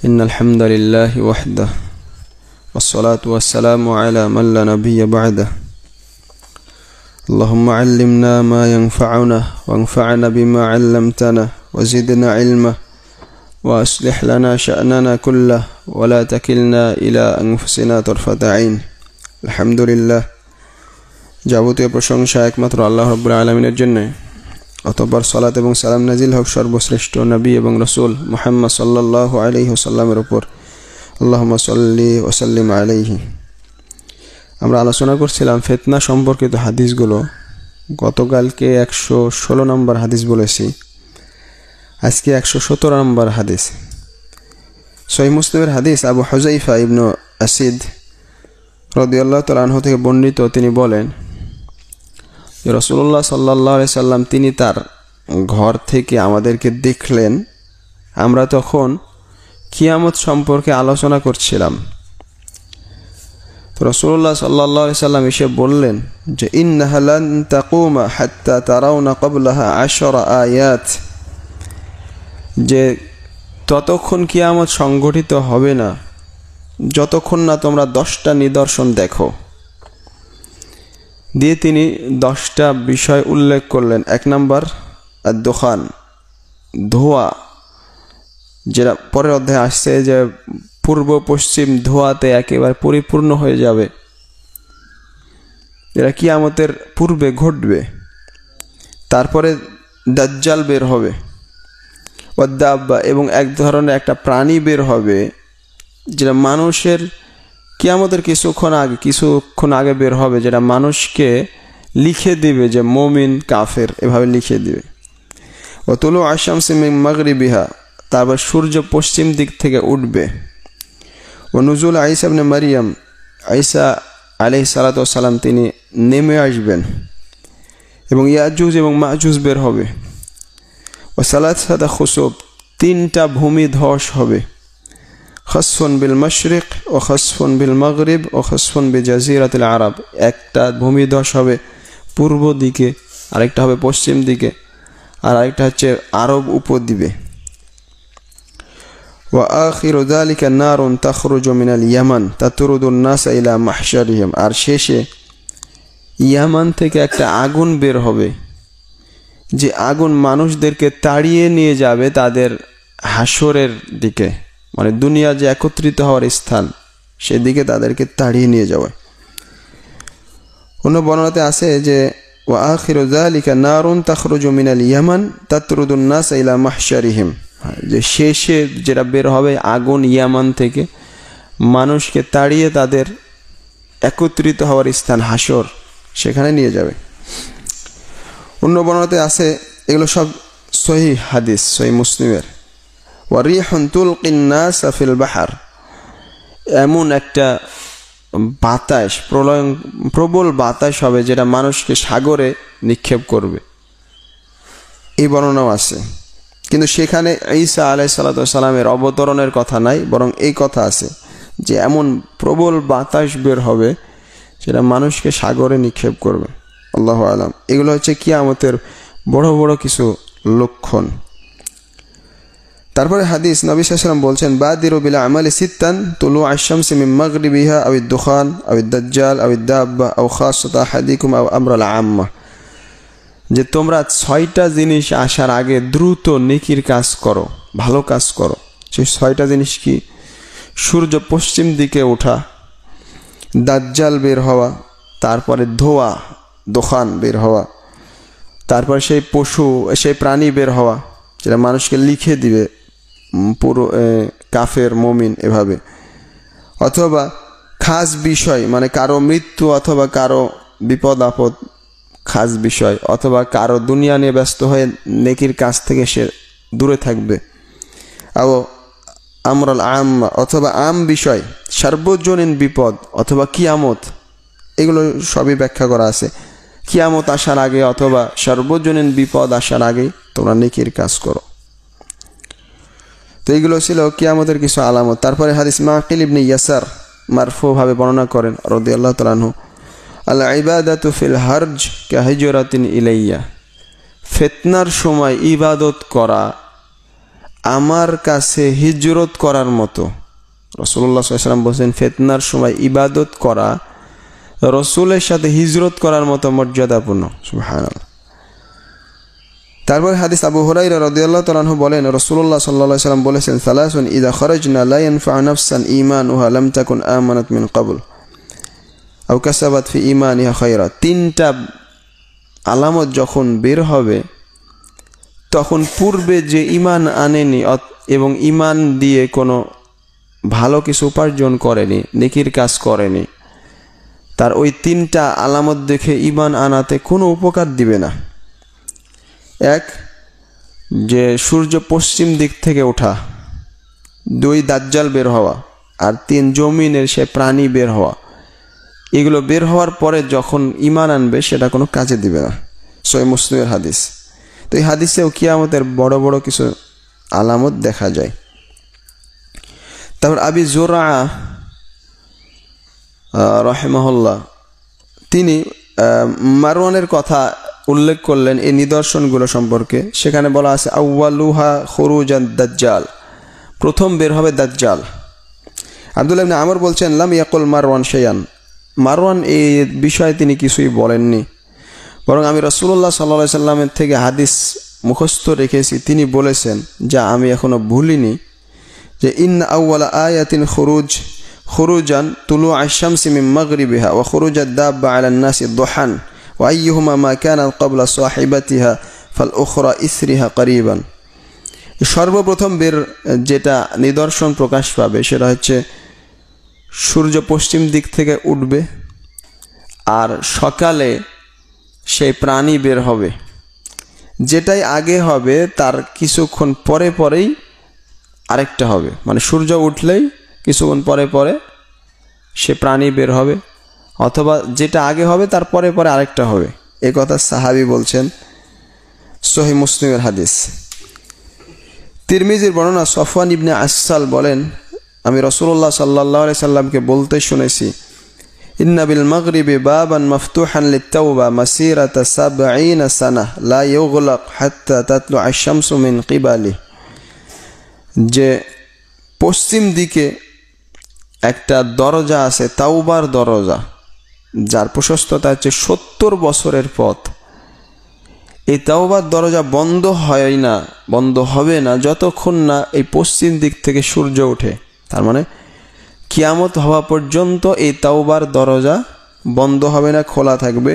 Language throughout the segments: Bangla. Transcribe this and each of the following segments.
إن الحمد لله وحده والصلاة والسلام على من لا نبي بعده اللهم علمنا ما ينفعنا وانفعنا بما علمتنا وزدنا علما وأصلح لنا شأننا كله ولا تكلنا إلى أنفسنا طرفة عين الحمد لله যাবতীয় প্রশংসা একমাত্র আল্লাহ রাব্বুল আলামিনের জন্য অতঃপর সালাত এবং সালাম নাজিল হোক সর্বশ্রেষ্ঠ নবী এবং রাসূল মুহাম্মদ সাল্লাল্লাহু আলাইহি ওয়াসাল্লামের উপর আল্লাহুম্মা সাল্লি ওয়া সাল্লিম আলাইহি। আমরা আলোচনা করছিলাম ফিতনা সম্পর্কিত হাদিসগুলো। গতকালকে 116 নম্বর হাদিস বলেছি, আজকে 117 নম্বর হাদিস। সহিহ মুসলিমের হাদিস আবু হুযায়ফা ইবনে আসিদ রাদিয়াল্লাহু তাআলা আনহু থেকে বর্ণিত, তিনি বলেন রাসূলুল্লাহ সাল্লাল্লাহু আলাইহি সাল্লাম তিনি তার ঘর থেকে আমাদেরকে দেখলেন। আমরা তখন কিয়ামত সম্পর্কে আলোচনা করছিলাম। তো রাসূলুল্লাহ সাল্লাল্লাহু আলাইহি সাল্লাম এসে বললেন যে ইন্নাহা লান তাকুমা হাত্তা তারাউনা ক্বাবলাহা 10 আয়াত, যে ততক্ষণ কিয়ামত সংঘটিত হবে না যতক্ষণ না তোমরা 10টা নিদর্শন দেখো। দিয়ে তিনি 10টা বিষয় উল্লেখ করলেন। 1 নম্বর আদ-দুখান, ধোঁয়া, যেটা পরের অধ্যায়ে আসছে যে পূর্ব পশ্চিম ধোঁয়াতে একেবারে পরিপূর্ণ হয়ে যাবে, এটা কিয়ামতের পূর্বে ঘটবে। তারপরে দাজ্জাল বের হবে, ওয়াদ-দাব্বা, এবং এক ধরনের একটা প্রাণী বের হবে যেটা মানুষের কিয়ামতের কিছুক্ষণ আগে বের হবে, যেটা মানুষকে লিখে দিবে যে মুমিন কাফের, এভাবে লিখে দিবে। ওয়া তুলু আশ-শামসি মিন মাগরিবিহা, তারপর সূর্য পশ্চিম দিক থেকে উঠবে। ও নুজুল ঈসা ইবনে মারইয়াম, ঈসা আলাইহিস সালাতু ওয়াস সালাম তিনি নেমে আসবেন, এবং ইয়াজুজ এবং মাজুজ বের হবে। ও সালাসাতা খুসুফ, 3টা ভূমি ধস হবে। খাসফুন বিল মাশরিক ও খাসফুন বিল মাগরিব ও খাসফুন বিজাজিরাতিল আরব, একটা ভূমি ধস হবে পূর্ব দিকে, আরেকটা হবে পশ্চিম দিকে, আর আরেকটা হচ্ছে আরব উপদ্বীপে। ওয়া আখিরু যালিকা নারুন তাখরুজু মিনাল ইয়ামান তাতরুদুন নাস ইলা মাহশারিহিম, আর শেষে ইয়ামান থেকে একটা আগুন বের হবে, যে আগুন মানুষদেরকে তাড়িয়ে নিয়ে যাবে তাদের হাসরের দিকে, মানে দুনিয়া যে একত্রিত হওয়ার স্থান সেদিকে তাদেরকে তাড়িয়ে নিয়ে যাবে। অন্য বর্ণনাতে আছে যে ওয়া আখিরু যালিকা নারুন তাখরুজু মিনাল ইয়ামান তাতরুদুন নাস ইলা মাহশারিহিম, যে শেষে যেটা বের হবে আগুন ইয়ামান থেকে মানুষকে তাড়িয়ে তাদের একত্রিত হওয়ার স্থান হাসর, সেখানে নিয়ে যাবে। অন্য বর্ণনাতে আছে, এগুলো সব সহিহ হাদিস, সহিহ মুসলিমের। ওয়া রিহুন তুলকিন নাস ফিল বাহর, এমন একটা বাতাস, প্রবল বাতাস হবে যেটা মানুষকে সাগরে নিক্ষেপ করবে, এই বর্ণনাও আছে। কিন্তু সেখানে ঈসা আলাইহিস সালাতু ওয়াস সালামের অবতরণের কথা নাই, বরং এই কথা আছে যে এমন প্রবল বাতাস বের হবে যেটা মানুষকে সাগরে নিক্ষেপ করবে। আল্লাহু আলাম। এগুলো হচ্ছে কিয়ামতের বড় বড় কিছু লক্ষণ। তারপরে হাদিস, নবী সাল্লাল্লাহু আলাইহি ওয়াসাল্লাম বলছেন বাদিরু বিল আমালি সিত্তান তুলু আশ-শামসি মিন মাগরিবিহা আও আদ-দুখান আও আদ-দাজ্জাল আও আদ-দাব্বা আও খাসাতা আহাদিকুম আও আমরাল আম্মা, যে তোমরা 6টা জিনিস আসার আগে দ্রুত নেকির কাজ করো, ভালো কাজ করো। সেই 6টা জিনিস কি? সূর্য পশ্চিম দিকে ওঠা, দাজ্জাল বের হওয়া, তারপরে ধোঁয়া দোখান বের হওয়া, তারপর সেই প্রাণী বের হওয়া যেটা মানুষকে লিখে দিবে পুরো কাফের মুমিন এভাবে, অথবা খাস বিষয়, মানে কারো মৃত্যু অথবা কারো বিপদ আপদ খাস বিষয়, অথবা কারো দুনিয়া নিয়ে ব্যস্ত হয়ে নেকির কাজ থেকে সে দূরে থাকবে। আও আমরাল আম্মা, অথবা আম বিষয়, সার্বজনীন বিপদ, অথবা কিয়ামত, এগুলো সবই ব্যাখ্যা করা আছে। কিয়ামত আসার আগে অথবা সার্বজনীন বিপদ আসার আগে তোমরা নেকির কাজ করো। তো এইগুলো ছিল কিয়ামতের কিছু আলামত। তারপরে হাদিস মাকিল ইবনে ইয়াসার মারফু ভাবে বর্ণনা করেন রাদিয়াল্লাহু তাআলা আনহু, আল ইবাদাতু ফিল হারজ কাহিজরাতিন ইলাইয়া, ফিতনার সময় ইবাদত করা আমার কাছে হিজরত করার মতো। রাসূলুল্লাহ সাল্লাল্লাহু আলাইহি ওয়াসাল্লাম বলেন ফিতনার সময় ইবাদত করা রাসূলের সাথে হিজরত করার মতো মর্যাদাপূর্ণ। সুবহানাল্লাহ। তারপর হাদিস আবু হুরায়রা রাদিয়াল্লাহু তাআলা আনহু বলেন রাসূলুল্লাহ সাল্লাল্লাহু আলাইহি ওয়াসাল্লাম বলেছেন সালাসুন ইযা খারাজনা লা ইয়ানফা'ু নাফসান ঈমানুহা লাম তাকুন আমানাত মিন ক্বাবল আও কাসাবাত ফি ঈমানিহা খায়রা। তিনটা আলামত যখন বের হবে তখন পূর্বে যে ঈমান আনেনি এবং ঈমান দিয়ে কোনো ভালো কিছু উপার্জন করেনি, নেকির কাজ করেনি, তার ওই তিনটা আলামত দেখে ঈমান আনাতে কোনো উপকার দিবে না। এক, যে সূর্য পশ্চিম দিক থেকে ওঠা, দুই, দাজ্জাল বের হওয়া, আর তিন, জমিনের সে প্রাণী বের হওয়া। এগুলো বের হওয়ার পরে যখন ঈমান আনবে সেটা কোনো কাজে দিবে না। সহিহ মুসলিমের হাদিস। তো এই হাদিসেও কিয়ামতের বড় বড় কিছু আলামত দেখা যায়। তারপর আবি জুরআ রাহিমাহুল্লাহ তিনি মারওয়ানের কথা উল্লেখ করলেন এই নিদর্শনগুলো সম্পর্কে। সেখানে বলা আছে আউয়ালুহা খুরুজান দাজ্জাল, প্রথম বের হবে দাজ্জাল। আব্দুল্লাহ ইবনে আমর বলছেন লাম ইয়াকুল মারওয়ান শাইআন, মারওয়ান এই বিষয়ে তিনি কিছুই বলেননি, বরং আমি রাসূলুল্লাহ সাল্লাল্লাহু আলাইহি সাল্লামের থেকে হাদিস মুখস্থ রেখেছি, তিনি বলেছেন যা আমি এখনো ভুলিনি, যে ইন্না আউওয়ালা আয়াতিন খুরুজান তুলু আশ-শামসি মিন মাগরিবিহা ওয়া খুরুজাদ দাব্বা আলান নাসি দুহান ওয়া আইয়ুহুমা মা কানা ক্বাবলা সাহিবাতিহা ফাল উখরা ইসরিহা করিবান। সর্বপ্রথম বের যেটা নিদর্শন প্রকাশ পাবে সেটা হচ্ছে সূর্য পশ্চিম দিক থেকে উঠবে আর সকালে সেই প্রাণী বের হবে। যেটাই আগে হবে তার কিছুক্ষণ পরে পরেই আরেকটা হবে, মানে সূর্য উঠলেই কিছুক্ষণ পরে পরে সে প্রাণী বের হবে, অথবা যেটা আগে হবে তার পরে পরে আরেকটা হবে। এই কথা সাহাবী বলছেন, সহিহ মুসলিমের হাদিস। তিরমিজির বর্ণনা সফওয়ান ইবনে আসাল বলেন আমি রাসূলুল্লাহ সাল্লাল্লাহু আলাইহি সাল্লামকে বলতে শুনেছি ইন্না বিল মাগরিবি বাবান মাফতুহান লিত-তাওবা মাসিরাতা 70 সানাহ লা ইউগলাক হাত্তা তাতলু আশ-শামসু মিন কিবালি, যে পশ্চিম দিকে একটা দরজা আছে, তাওবার দরজা, যার প্রশস্ততা হচ্ছে 70 বছরের পথ। এই তাওবার দরজা বন্ধ হবে না যতক্ষণ না এই পশ্চিম দিক থেকে সূর্য ওঠে। তার মানে কিয়ামত হওয়া পর্যন্ত এই তাওবার দরজা বন্ধ হবে না, খোলা থাকবে।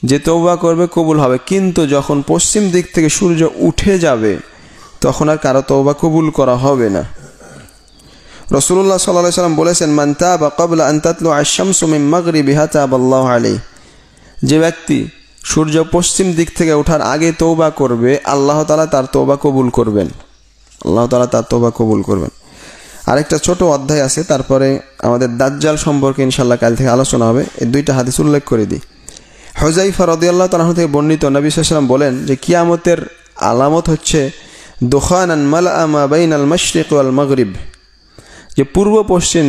যে তওবা করবে কবুল হবে, কিন্তু যখন পশ্চিম দিক থেকে সূর্য উঠে যাবে তখন আর কারো তওবা কবুল করা হবে না। রাসূলুল্লাহ সাল্লাল্লাহু আলাইহি ওয়াসাল্লাম বলেছেন মান তাবা ক্বাবলা আন তাতলু আশ-শামসু মিন মাগরিবিহা তাবাল্লাহু আলাইহি, যে ব্যক্তি সূর্য পশ্চিম দিক থেকে ওঠার আগে তওবা করবে আল্লাহ তাআলা তার তওবা কবুল করবেন, আল্লাহ তাআলা তার তওবা কবুল করবেন। আরেকটা ছোট অধ্যায় আছে, তারপরে আমাদের দাজ্জাল সম্পর্কে ইনশাআল্লাহ কাল থেকে আলোচনা হবে। এই দুইটা হাদিস উল্লেখ করে দিই। হুযায়ফা রাদিয়াল্লাহু তাআলা থেকে বর্ণিত, নবী সাল্লাল্লাহু আলাইহি ওয়াসাল্লাম বলেন যে কিয়ামতের আলামত হচ্ছে দুখানান মালআ মা বাইনাল মাশরিক ওয়াল মাগরিব, যে পূর্ব পশ্চিম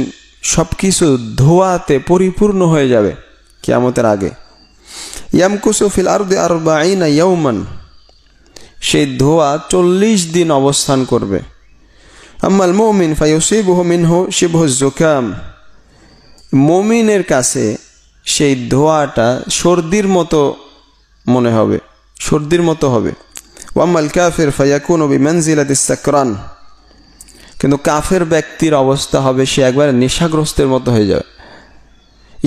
সবকিছু ধোঁয়াতে পরিপূর্ণ হয়ে যাবে কিয়ামতের আগে। ইয়ামকুসু ফিল আরদি 40 ইয়াওমান, সেই ধোঁয়া 40 দিন অবস্থান করবে। আম্মাল মুমিন ফায়ুসিবুহু মিনহু শিবহু যুকাম, মুমিনের কাছে সেই ধোঁয়াটা সর্দির মতো মনে হবে, সর্দির মতো হবে। ওয়াম্মাল কাফির ফায়াকুনু বিমানজিলাতিস সাকরান, কিন্তু কাফের ব্যক্তির অবস্থা হবে সে একবার নেশাগ্রস্তের মতো হয়ে যাবে।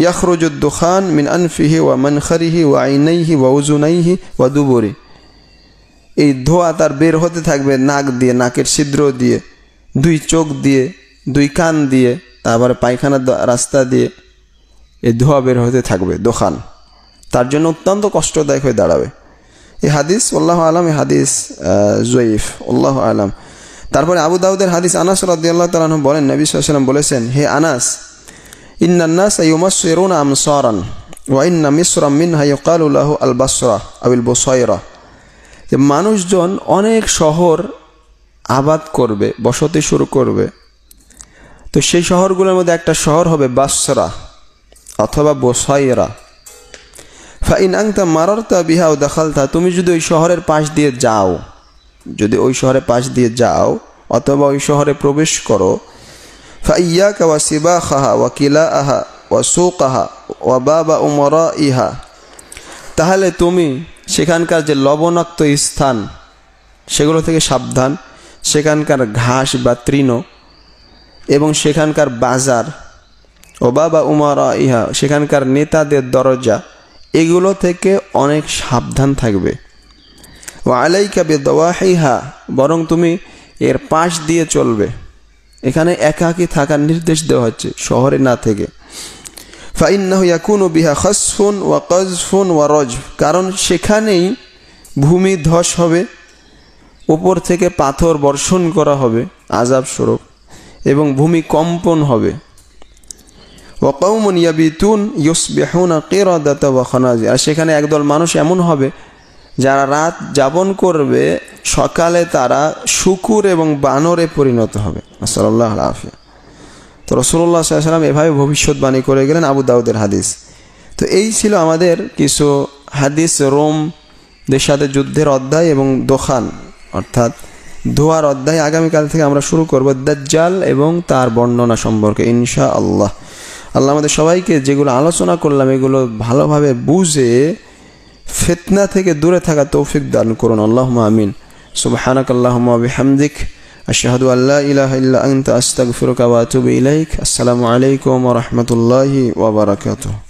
ইয়াখরুজুদ দুখান মিন আনফিহি ওয়া মানখারিহি ওয়া আইনাইহি ওয়া উযুনাইহি ওয়া দুবুরি, এই ধোঁয়া তার বের হতে থাকবে নাক দিয়ে, নাকের ছিদ্র দিয়ে, দুই চোখ দিয়ে, দুই কান দিয়ে, তারপরে পায়খানার রাস্তা দিয়ে এই ধোঁয়া বের হতে থাকবে দোখান, তার জন্য অত্যন্ত কষ্টদায়ক হয়ে দাঁড়াবে। এই হাদিস আল্লাহু আলাম, এই হাদিস জয়ীফ, আল্লাহু আলাম। তারপরে আবু দাউদের হাদিস, আনাস রাদিয়াল্লাহু তাআলা আনহু বলেন নবী সাল্লাল্লাহু আলাইহি ওয়াসাল্লাম বলেছেন, হে আনাস, ইন্নান নাসা ইউমাসসিরুনা আমসারান ওয়া ইন্না মিসরাম মিনহা ইউকালু লাহু আল বাসরা আও আল বুসায়রা, যে মানুষজন অনেক শহর আবাদ করবে, বসতি শুরু করবে, তো সেই শহরগুলোর মধ্যে একটা শহর হবে বাসরা অথবা বুসায়রা। ফাইন আনতা মারারতা বিহা ওয়া দাখালতা, তুমি যদি ওই শহরের পাশ দিয়ে যাও, যদি ওই শহরে পাশ দিয়ে যাও অথবা ওই শহরে প্রবেশ করো, ফাইয়াকা ওয়া সিবাখাহা ওয়া কিলাআহা ওয়া সুকাহা ওয়া বাবা উমরাইহা, তাহলে তুমি সেখানকার যে লবণাক্ত স্থান সেগুলো থেকে সাবধান, সেখানকার ঘাস বা তৃণ এবং সেখানকার বাজার, ও বাবা উমরাইহা সেখানকার নেতাদের দরজা, এগুলো থেকে অনেক সাবধান থাকবে। ওয়া আলাইকা বিদাওয়াহিহা, বরং তুমি এর পাশ দিয়ে চলবে। এখানে একাকী থাকার নির্দেশ দেওয়া হচ্ছে, শহরে না থেকে। ফাইন্নাহু ইয়াকুনু বিহা খাসফুন ওয়া কাযফুন ওয়া রাজফ, কারণ সেখানেই ভূমি ধস হবে, উপর থেকে পাথর বর্ষণ করা হবে আযাব স্বরূপ, এবং ভূমি কম্পন হবে। ওয়া কওমুন ইয়াবিতুন ইউসবিহুনা কিরাদাতা ওয়া খানাজির, আর সেখানে একদল মানুষ এমন হবে যারা রাত যাপন করবে, সকালে তারা শূকর এবং বানরে পরিণত হবে। নাসাল্লাহু আলাইহি। তো রাসূলুল্লাহ সাল্লাল্লাহু আলাইহি ওয়াসাল্লাম এভাবে ভবিষ্যৎবাণী করে গেলেন, আবু দাউদের হাদিস। তো এই ছিল আমাদের কিছু হাদিস রোমদের সাথে যুদ্ধের অধ্যায় এবং দোখান অর্থাৎ ধোয়ার অধ্যায়। আগামীকাল থেকে আমরা শুরু করব দাজ্জাল এবং তার বর্ণনা সম্পর্কে ইনশাআল্লাহ। আল্লাহ আমাদের সবাইকে যেগুলো আলোচনা করলাম এগুলো ভালোভাবে বুঝে ফিতনা থেকে দূরে থাকা তৌফিক দান করুন, আল্লাহুম্মা আমিন। সুবহানাকাল্লাহুম্মা ওয়া বিহামদিক, আশহাদু আল্লা ইলাহা ইল্লা আনতা আস্তাগফিরুকা ওয়া আতুবু ইলাইক। আসসালামু আলাইকুম ওয়া রাহমাতুল্লাহি ওয়া বারাকাতুহু।